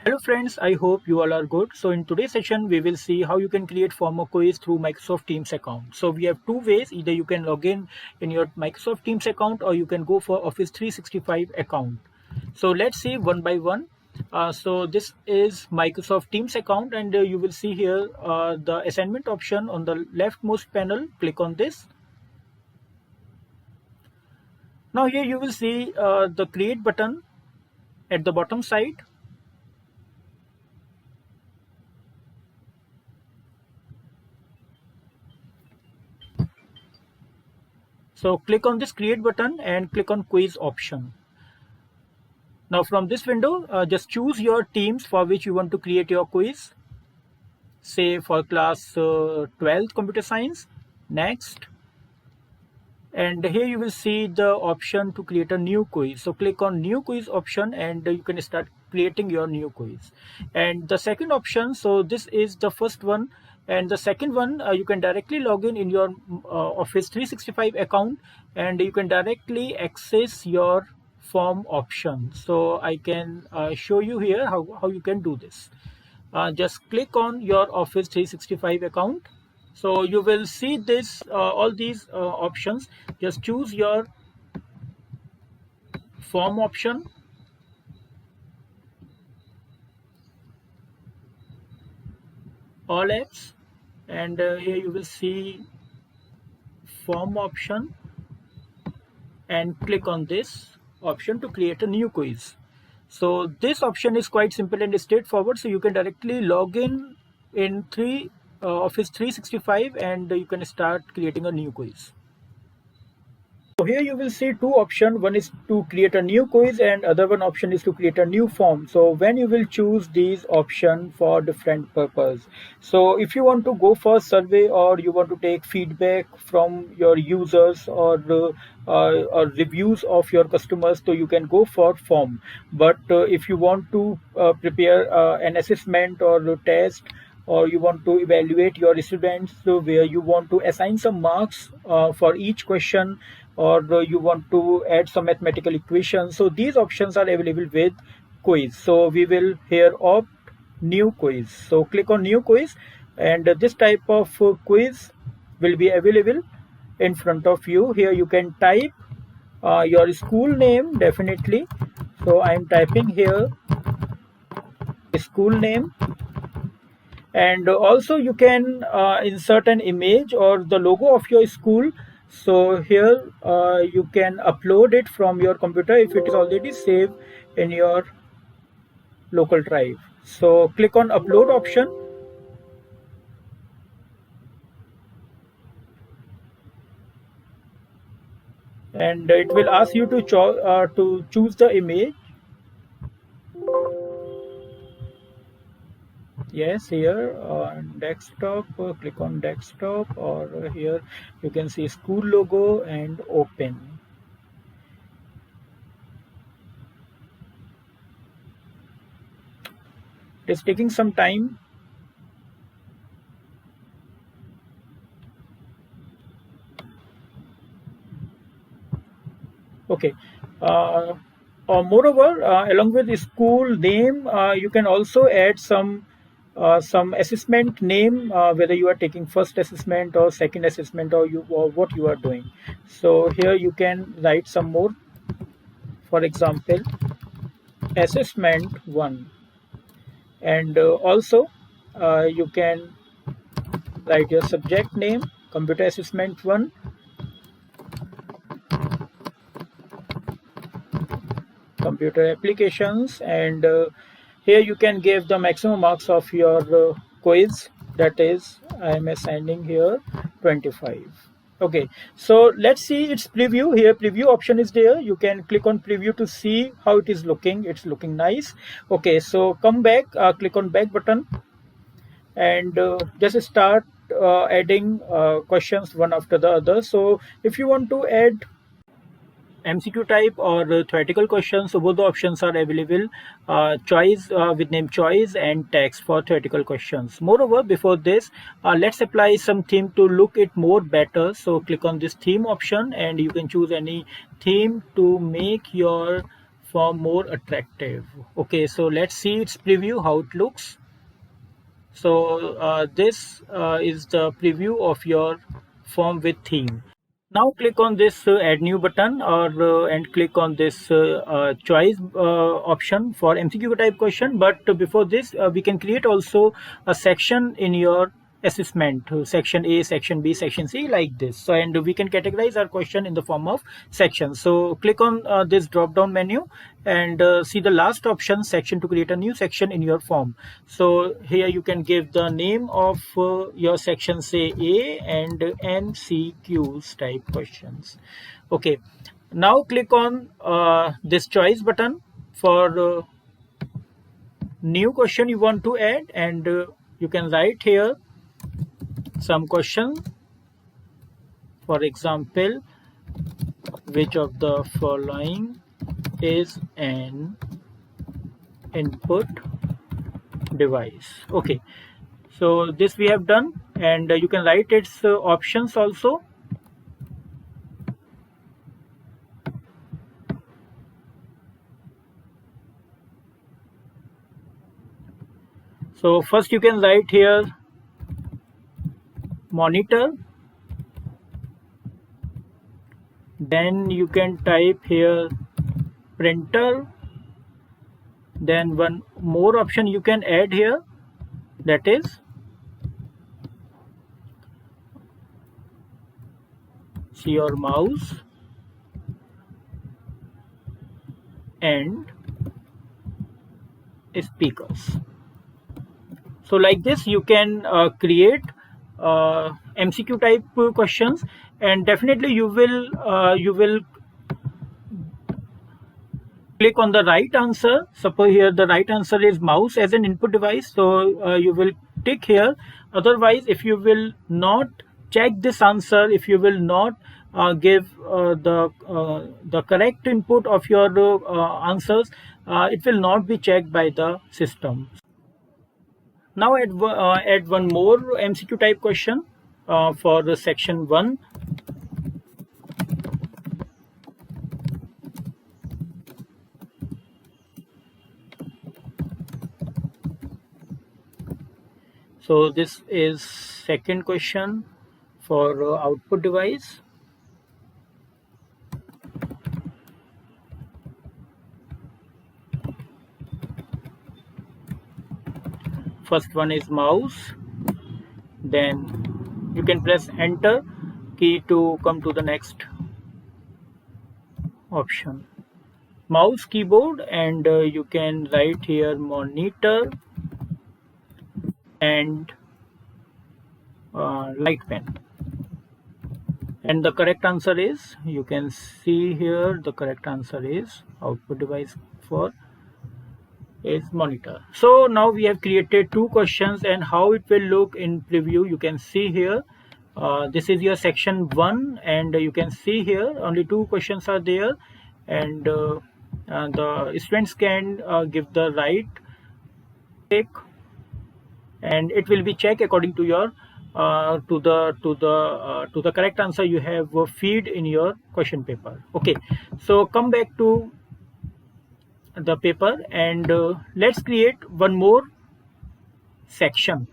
Hello friends, I hope you all are good. So in today's session, we will see how you can create form of quiz through Microsoft Teams account. So we have two ways. Either you can log in your Microsoft Teams account, or you can go for Office 365 account. So let's see one by one. So this is Microsoft Teams account, and you will see here the assignment option on the leftmost panel. Click on this. Now here you will see the create button at the bottom side. So click on this create button and click on quiz option. Now from this window, just choose your teams for which you want to create your quiz. Say for class 12th computer science. Next. And here you will see the option to create a new quiz. So click on new quiz option and you can start creating your new quiz. And the second option, so this is the first one. And the second one, you can directly log in your Office 365 account, and you can directly access your form option. So I can show you here how you can do this. Just click on your Office 365 account. So you will see this all these options. Just choose your form option. All apps, and here you will see form option, and click on this option to create a new quiz. So this option is quite simple and straightforward. So you can directly log in Office 365 and you can start creating a new quiz. So here you will see two options. One is to create a new quiz and other one option is to create a new form. So when you will choose these options for different purpose. So if you want to go for survey, or you want to take feedback from your users, or reviews of your customers, so you can go for form. But if you want to prepare an assessment or a test, or you want to evaluate your students, so where you want to assign some marks for each question, or you want to add some mathematical equations, so these options are available with quiz. So we will here opt new quiz. So click on new quiz, and this type of quiz will be available in front of you. Here you can type your school name, definitely. So I am typing here school name, and also you can insert an image or the logo of your school. So here you can upload it from your computer if it is already saved in your local drive. So click on upload option, and it will ask you to choose the image. Yes, here on desktop, click on desktop, or here you can see school logo and open. It is taking some time. Okay. Moreover, along with the school name, you can also add some assessment name, whether you are taking first assessment or second assessment, or what you are doing. So here you can write some more. For example, assessment 1, and also you can write your subject name, computer assessment 1, computer applications, and here you can give the maximum marks of your quiz. That is, I am assigning here 25. Okay, so let's see its preview. Here preview option is there. You can click on preview to see how it is looking. It's looking nice. Okay, so come back, click on back button, and just start adding questions one after the other. So if you want to add MCQ type or theoretical questions, so both the options are available. Choice with name choice and text for theoretical questions. Moreover, before this, let's apply some theme to look it more better. So click on this theme option, and you can choose any theme to make your form more attractive. Okay, so let's see its preview, how it looks. So this is the preview of your form with theme. Now click on this add new button, or and click on this choice option for MCQ type question. But before this, we can create also a section in your assessment, section A, section B, section C, like this. So, and we can categorize our question in the form of sections. So click on this drop down menu and see the last option, section, to create a new section in your form. So here you can give the name of your section, say A, and MCQs type questions. Okay, now click on this choice button for new question you want to add, and you can write here some question. For example, which of the following is an input device? Okay, so this we have done, and you can write its options also. So first you can write here monitor, then you can type here printer, then one more option you can add here, that is your mouse, and speakers. So like this you can create MCQ type questions, and definitely you will click on the right answer. Suppose here the right answer is mouse as an input device, so you will tick here. Otherwise, if you will not check this answer, if you will not give the correct input of your answers, it will not be checked by the system. Now add one more MCQ type question for the section 1. So this is second question for output device. First one is mouse, then you can press enter key to come to the next option, mouse, keyboard, and you can write here monitor and light pen. And the correct answer is, you can see here, the correct answer is output device for is monitor. So now we have created two questions, and how it will look in preview you can see here. This is your section 1, and you can see here only two questions are there, and the students can give the right tick, and it will be checked according to your to the correct answer you have feed in your question paper. Okay, so come back to the paper, and let's create one more section.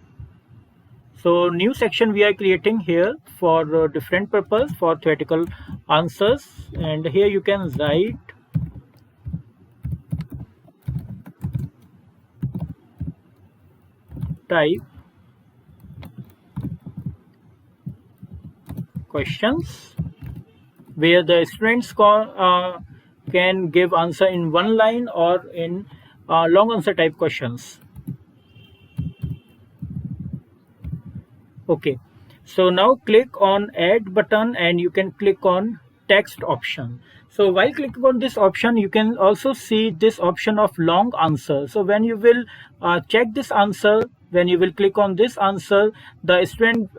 So new section we are creating here for different purpose, for theoretical answers, and here you can write type questions, where the students can give answer in one line or in long answer type questions. Okay, so now click on add button, and you can click on text option. So while clicking on this option, you can also see this option of long answer. So when you will check this answer, when you will click on this answer, the student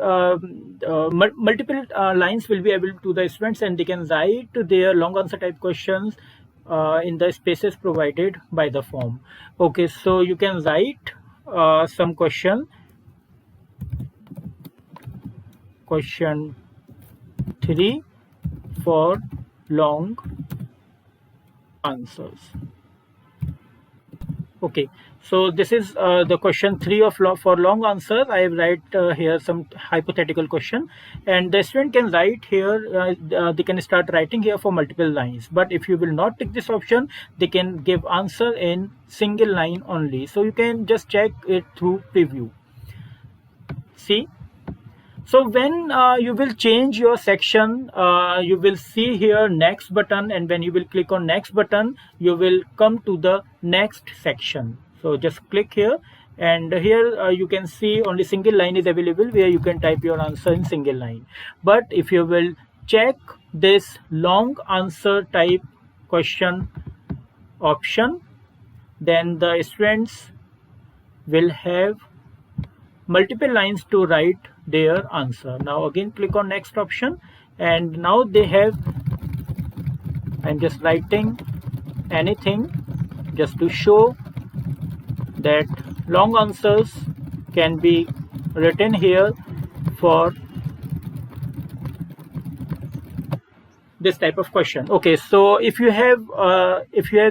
multiple lines will be able to the students, and they can write their long answer type questions in the spaces provided by the form. Okay, so you can write some question 3 for long answers. Okay, so this is the question 3 of for long answer. I write here some hypothetical question, and the student can write here. They can start writing here for multiple lines. But if you will not take this option, they can give answer in single line only. So you can just check it through preview. See. So when you will change your section, you will see here next button, and when you will click on next button, you will come to the next section. So just click here, and here you can see only single line is available where you can type your answer in single line. But if you will check this long answer type question option, then the students will have multiple lines to write their answer. Now again click on next option, and now they have, I'm just writing anything just to show that long answers can be written here for this type of question. Okay, so if you have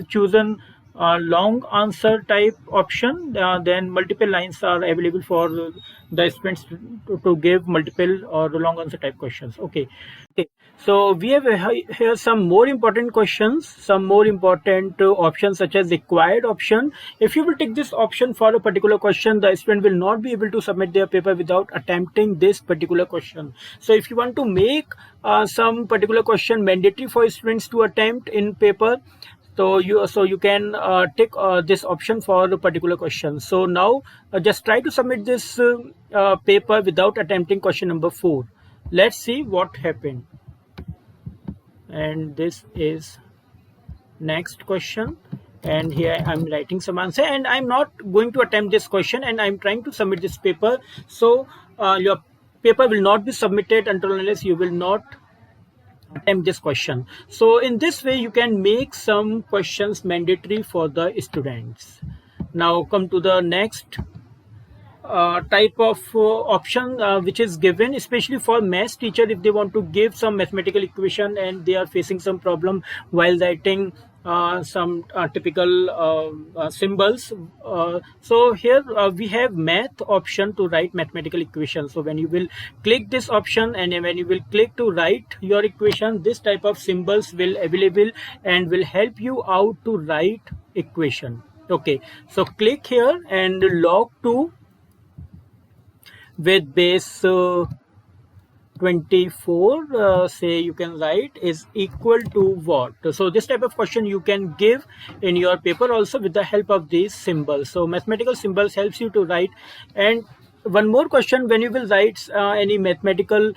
chosen long answer type option, then multiple lines are available for the students to give multiple or long answer type questions. Okay, so we have here some more important questions, some more important options, such as required option. If you will take this option for a particular question, the student will not be able to submit their paper without attempting this particular question. So if you want to make some particular question mandatory for students to attempt in paper, so you can take this option for a particular question. So now just try to submit this paper without attempting question number 4. Let's see what happened. And this is next question, and here I'm writing some answer, and I'm not going to attempt this question, and I'm trying to submit this paper. So your paper will not be submitted until unless you will not attempt this question. So in this way you can make some questions mandatory for the students. Now come to the next type of option which is given especially for maths teacher. If they want to give some mathematical equation and they are facing some problem while writing some typical symbols, so here we have math option to write mathematical equation. So when you will click this option and when you will click to write your equation, this type of symbols will available and will help you out to write equation. Okay, so click here and log 2 with base 24, say you can write is equal to what. So this type of question you can give in your paper also with the help of these symbols. So mathematical symbols helps you to write. And one more question, when you will write any mathematical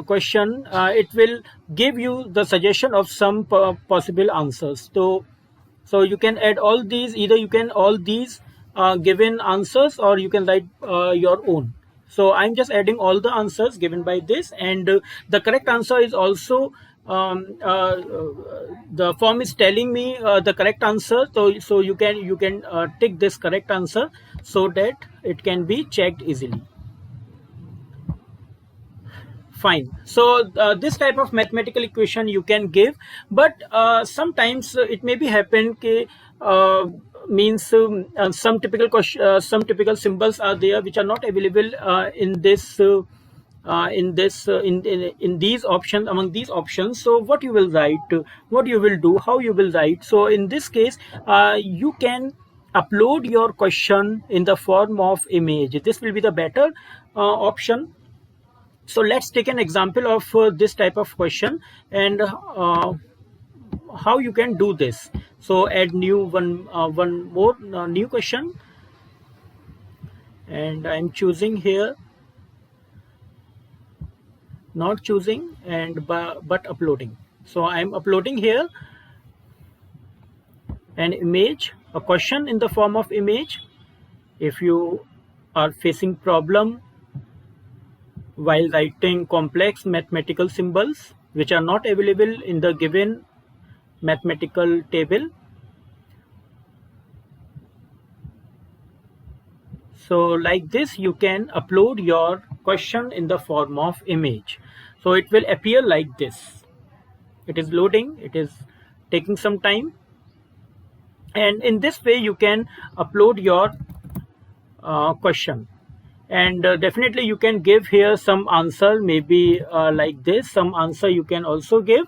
question, it will give you the suggestion of some possible answers. So you can add all these, either you can all these given answers, or you can write your own. So I'm just adding all the answers given by this, and the correct answer is also the form is telling me the correct answer. So you can tick this correct answer so that it can be checked easily. Fine. So this type of mathematical equation you can give, but sometimes it may be happen means some typical question, some typical symbols are there which are not available in these options, among these options. So what you will write, what you will do, how you will write. So in this case you can upload your question in the form of image. This will be the better option. So let's take an example of this type of question and how you can do this. So add new one more new question, and I'm choosing here, not choosing and but uploading. So I'm uploading here an image, a question in the form of image. If you are facing problem while writing complex mathematical symbols which are not available in the given mathematical table, so like this you can upload your question in the form of image. So it will appear like this. It is loading, it is taking some time. and in this way you can upload your question. And definitely you can give here some answer, maybe like this, some answer you can also give,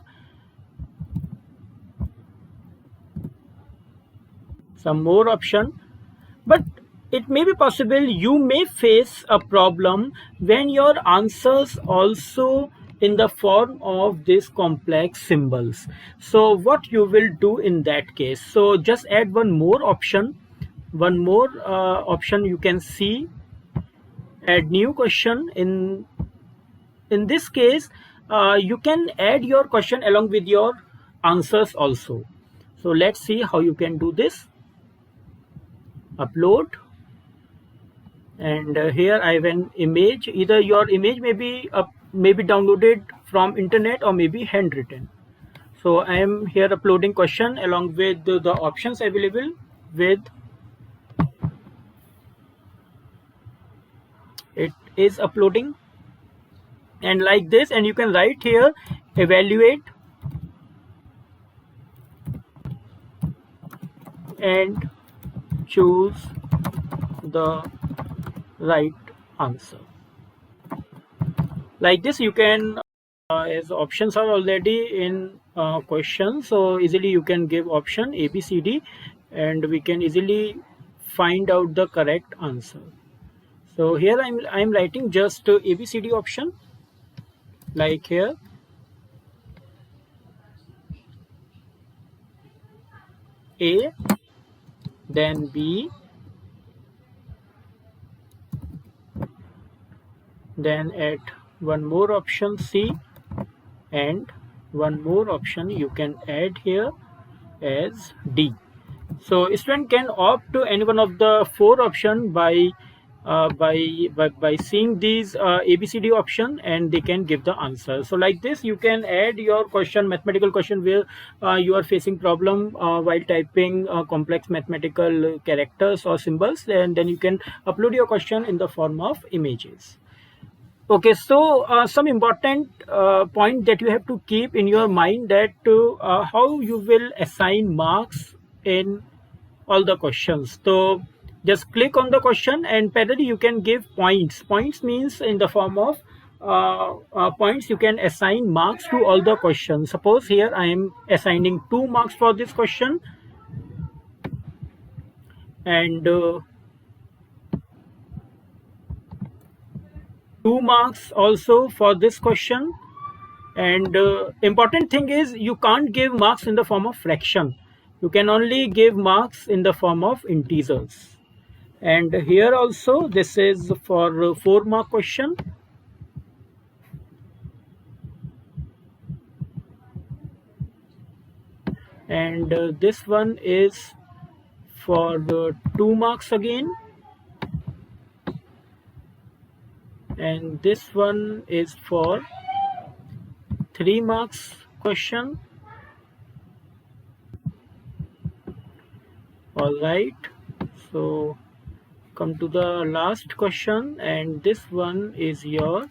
some more option. But it may be possible you may face a problem when your answers also in the form of these complex symbols. So what you will do in that case, so just add one more option, one more option you can see, add new question. In this case you can add your question along with your answers also. So let's see how you can do this. Upload, and here I have an image. Either your image may be downloaded from internet or maybe handwritten. So I am here uploading question along with the options available with it is uploading, and like this, and you can write here evaluate and choose the right answer. Like this you can as options are already in question, so easily you can give option A B C D and we can easily find out the correct answer. So here I'm writing just A B C D option, like here A, then B, then add one more option C, and one more option you can add here as D. So student can opt to any one of the four option by seeing these ABCD option, and they can give the answer. So like this you can add your question, mathematical question, where you are facing problem while typing complex mathematical characters or symbols, and then you can upload your question in the form of images. Okay, so some important point that you have to keep in your mind, that how you will assign marks in all the questions. So just click on the question, and parallelly you can give points. Points means in the form of points you can assign marks to all the questions. Suppose here I am assigning 2 marks for this question, and 2 marks also for this question. And important thing is you can't give marks in the form of fraction. You can only give marks in the form of integers. And here also this is for 4 mark question. And this one is for the 2 marks again. And this one is for 3 marks question. All right, so come to the last question, and this one is your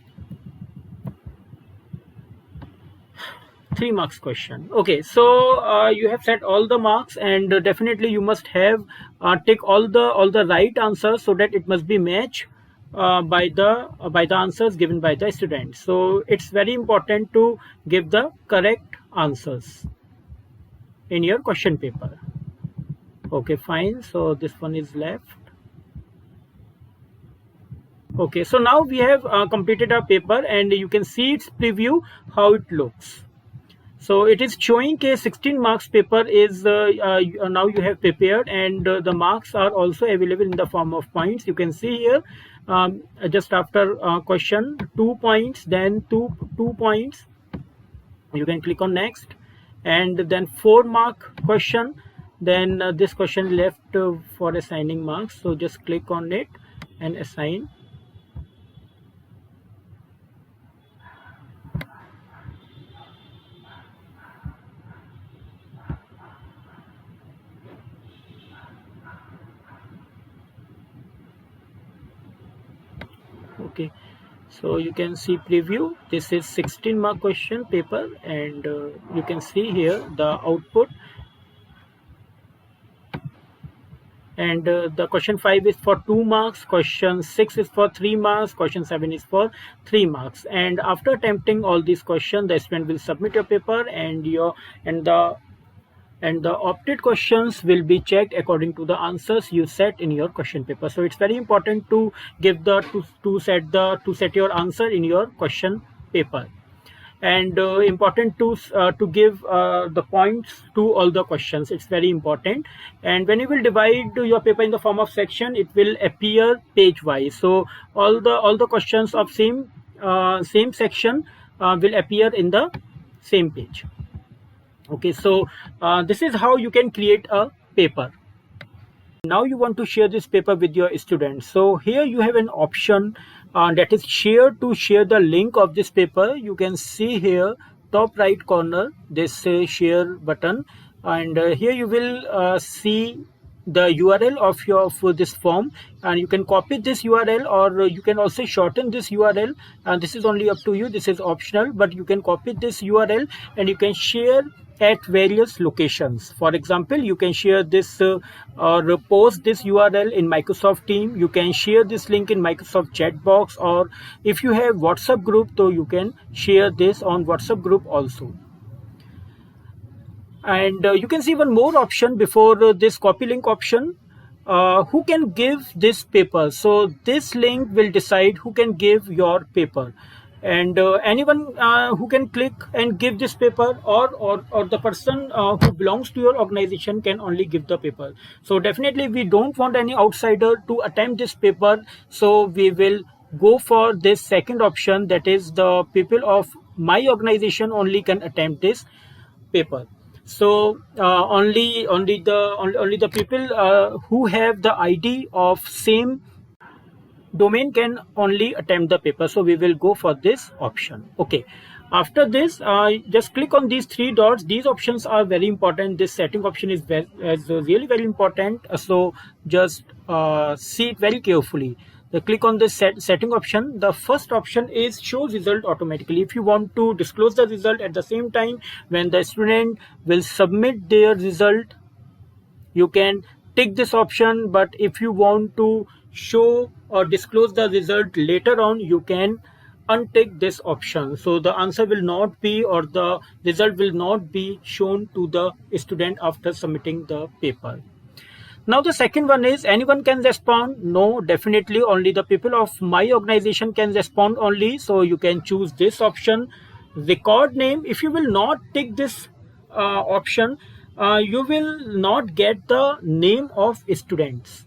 3 marks question. Okay, so you have set all the marks, and definitely you must have take all the right answers, so that it must be matched by the answers given by the student. So it's very important to give the correct answers in your question paper. Okay, fine, so this one is left. Okay, so now we have completed our paper, and you can see its preview how it looks. So it is showing a 16 marks paper is now you have prepared, and the marks are also available in the form of points. You can see here just after question 2 points, then two points. You can click on next, and then 4 mark question. Then this question left for assigning marks. So just click on it and assign. Okay, so you can see preview. This is 16 mark question paper, and you can see here the output. and the question 5 is for 2 marks, question 6 is for 3 marks, question 7 is for 3 marks. And after attempting all these questions, the student will submit your paper, and the opted questions will be checked according to the answers you set in your question paper. So it's very important to give to set your answer in your question paper, and important to give the points to all the questions. It's very important. And when you will divide your paper in the form of section, it will appear page wise. So all the questions of same section will appear in the same page. Okay, so this is how you can create a paper. Now you want to share this paper with your students. So here you have an option that is share the link of this paper. You can see here top right corner this share button, and here you will see the URL of for this form, and you can copy this URL, or you can also shorten this URL, and this is only up to you. This is optional, but you can copy this URL and you can share at various locations. For example, you can share this or post this URL in Microsoft Teams. You can share this link in Microsoft chat box, or if you have WhatsApp group, so you can share this on WhatsApp group also. And you can see one more option before this copy link option. Who can give this paper? So this link will decide who can give your paper, and anyone who can click and give this paper, or the person who belongs to your organization can only give the paper. So definitely we don't want any outsider to attempt this paper, so we will go for this second option, that is the people of my organization only can attempt this paper. So only the people who have the ID of same domain can only attempt the paper. So we will go for this option. Okay, after this just click on these three dots. These options are very important. This setting option is really very important, so just see it very carefully. Click on this setting option. The first option is show result automatically. If you want to disclose the result at the same time when the student will submit their result, you can tick this option. But if you want to show or disclose the result later on, you can untick this option. So the answer will not be, or the result will not be shown to the student after submitting the paper. Now the second one is anyone can respond. No, definitely only the people of my organization can respond only. So you can choose this option. Record name. If you will not tick this option, you will not get the name of students.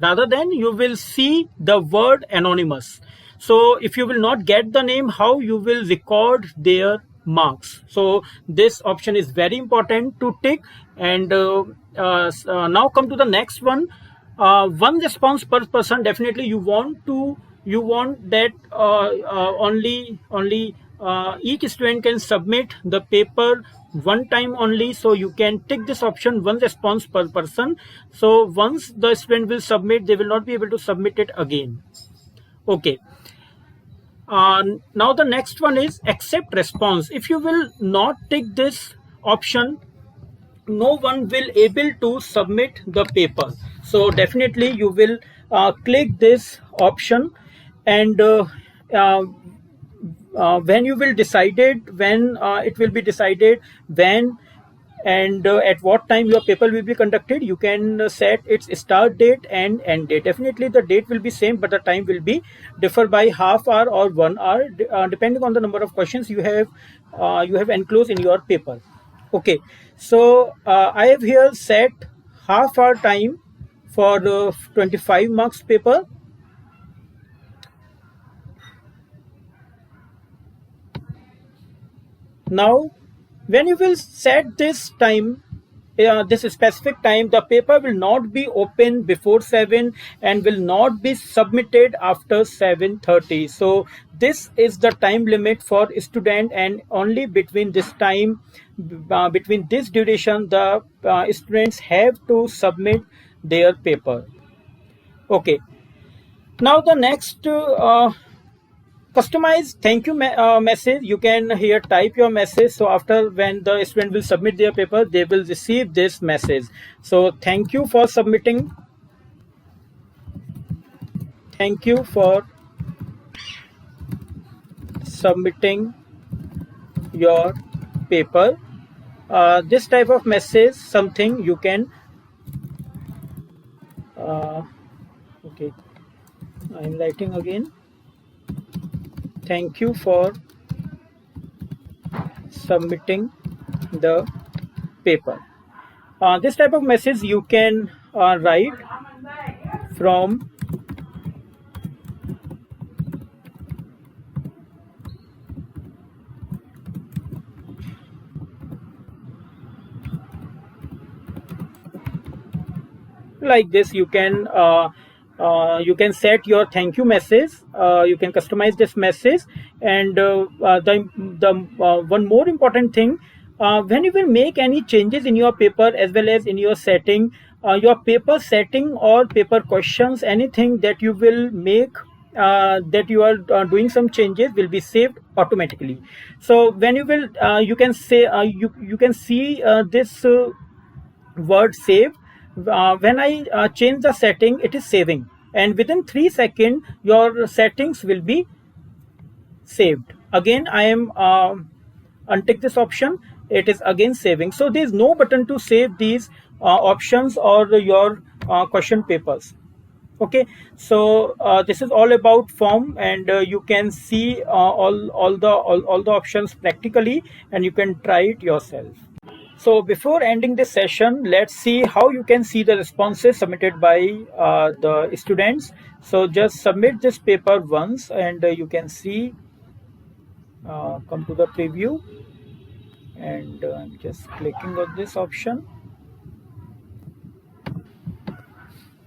Rather than you will see the word anonymous. So if you will not get the name, how you will record their marks? So this option is very important to tick. And now come to the next one. One response per person. Definitely you want that only each student can submit the paper one time only. So you can tick this option, one response per person. So once the student will submit, they will not be able to submit it again. Okay. Now the next one is accept response. If you will not tick this option, no one will able to submit the paper. So definitely you will click this option, and when you will decided when it will be decided when and at what time your paper will be conducted, you can set its start date and end date. Definitely the date will be same, but the time will be differ by half hour or 1 hour, depending on the number of questions you have enclosed in your paper. Okay, so I have here set half hour time for the 25 marks paper. Now when you will set this time, this specific time, the paper will not be open before 7 and will not be submitted after 7:30. So this is the time limit for student, and only between this time, between this duration, the students have to submit their paper. Okay, now the next Customize thank you message. You can here type your message, so after when the student will submit their paper, they will receive this message. So thank you for submitting, thank you for submitting your paper. This type of message, something you can okay, I'm writing again, thank you for submitting the paper. This type of message you can write from like this. You can set your thank you message. You can customize this message, and the one more important thing, when you will make any changes in your paper as well as in your setting, your paper setting or paper questions, anything that you will make, that you are doing some changes, will be saved automatically. So when you will you can say you can see this word save. When I change the setting, it is saving, and within 3 seconds your settings will be saved. Again I am untick this option, it is again saving. So there is no button to save these options or your question papers. Okay, so this is all about form, and you can see all the options practically, and you can try it yourself. So before ending this session, let's see how you can see the responses submitted by the students. So just submit this paper once, and you can see, come to the preview, and I'm just clicking on this option,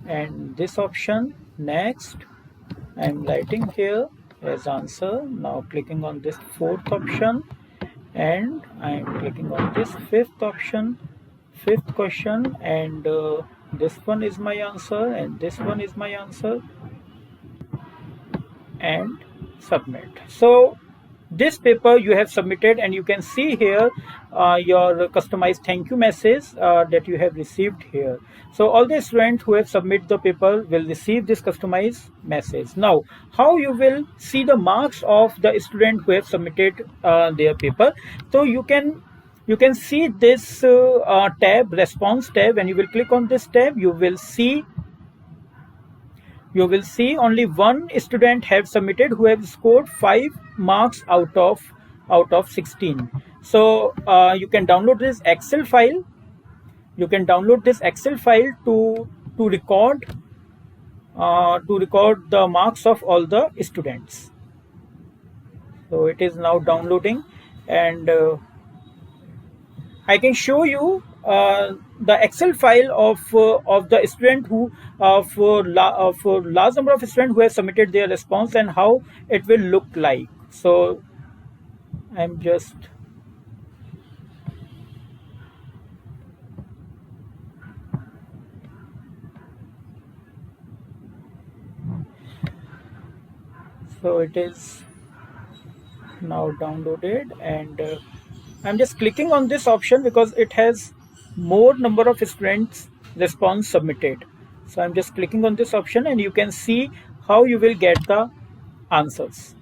and this option next. I'm writing here as answer. Now clicking on this fourth option, and I'm clicking on this fifth option, fifth question, and this one is my answer, and this one is my answer, and submit. So this paper you have submitted, and you can see here your customized thank you message that you have received here. So all the students who have submitted the paper will receive this customized message. Now how you will see the marks of the student who have submitted their paper? So you can see this tab, response tab. When you will click on this tab, you will see only one student have submitted who have scored 5 marks out of 16. So you can download this Excel file. You can download this Excel file to record the marks of all the students. So it is now downloading, and I can show you the Excel file of the student who for large number of students who have submitted their response, and how it will look like. So I'm just so it is now downloaded, and I'm just clicking on this option because it has more number of students response submitted. So I'm just clicking on this option, and you can see how you will get the answers.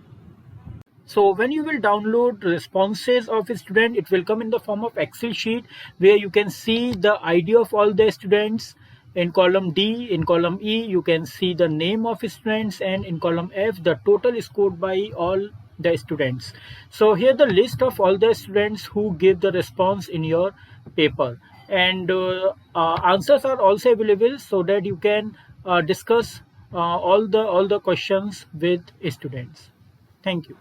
So when you will download responses of a student, it will come in the form of Excel sheet, where you can see the ID of all the students. In column D, in column E, you can see the name of students, and in column F, the total scored by all the students. So here the list of all the students who give the response in your paper, and answers are also available, so that you can discuss all the questions with students. Thank you.